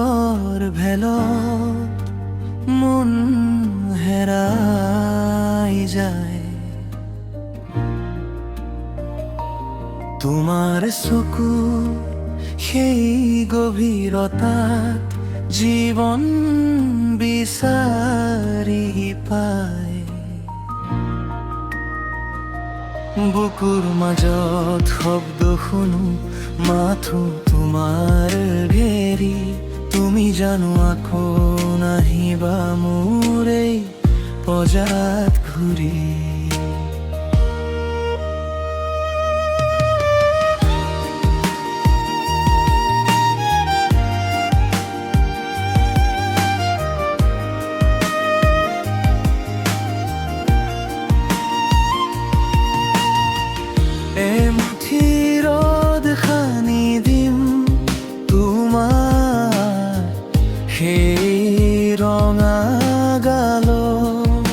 ডাৱৰৰ ভেলত মন হেৰাই যায়। তোমাৰ চকু সেই গভীৰতাত জীৱন বিচাৰি পায়। বুকুৰ মাজত শব্দ শুনো, মাথো তোমাৰ ঘেৰি। তুমি জানো আকৌ নাহিবা মোৰ এই পঁজাত ঘূৰি। এমুঠি ৰ'দ সানি দিম তোমাৰ সেই ৰঙা গালত।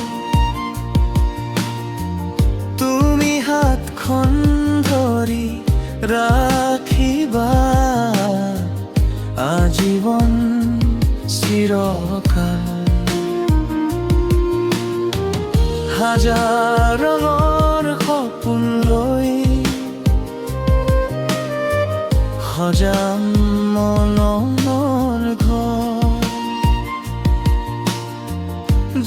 তুমি হাতখন ধৰি ৰাখিবা আজীৱন চিৰকাল। হাজাৰ ৰঙৰ সপোন লৈ সজাম মনৰ ঘৰ,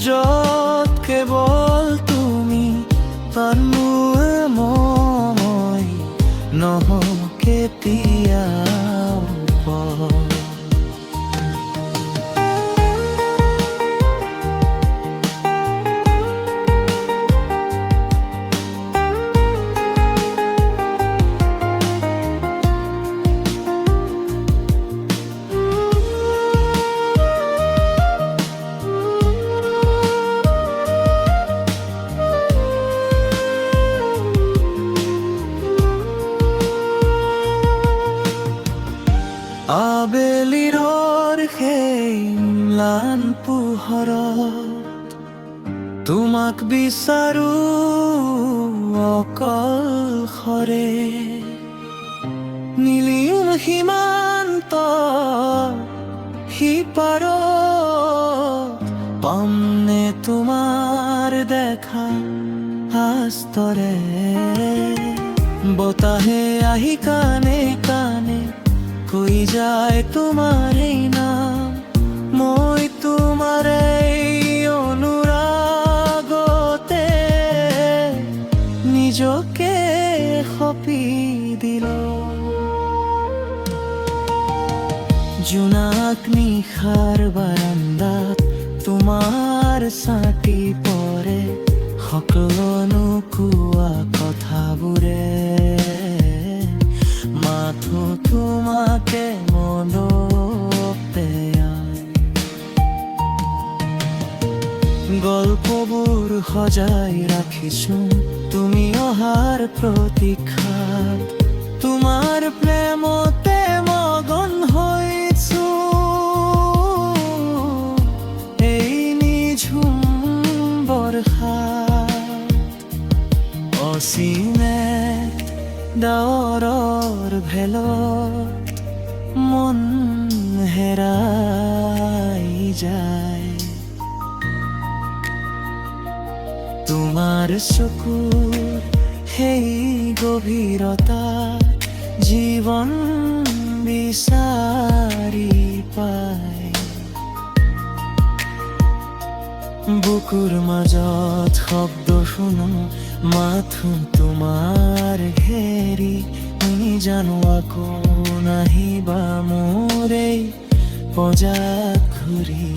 য'ত কেৱল তুমি পালো মই নহওঁ কেতিয়াও পৰ। আবেলিৰ সেই ম্লান পোহৰত তোমাক বিচাৰো অকলশৰে। নীলিম সীমান্ত সিপাৰত পামনে তোমাৰ দেখা আস্তৰে। বতাহে আহি কানে কানে কৈ যায় তোমাৰ এই নাম। মই তোমাৰ এই অনুৰাগতে নিজকে সঁপি দিলো। জোনাক নিশাৰ বাৰান্দাত তোমাৰ ছাতি পৰে, সকলো কোৱা কথাবোৰে। মাথো তোমাকে মনতে আয়। গল্পবোৰ সজাই ৰাখিছো তুমি অহাৰ প্ৰতীক্ষাত। তোমাৰ প্ৰেমতে মগন হৈছো এই নিঝুম বৰ্ষাত। অচিনাকি ডাৱৰৰ ভেলত মন হেৰাই যায়। তোমাৰ চকুৰ সেই গভীৰতা জীৱন বিচাৰি পায়। বুকুৰ মাজত শব্দ শুনো, মাথো তোমাৰ ঘেৰি। তুমি জানো আকৌ নাহিবা মোৰ এই পঁজাত ঘূৰি।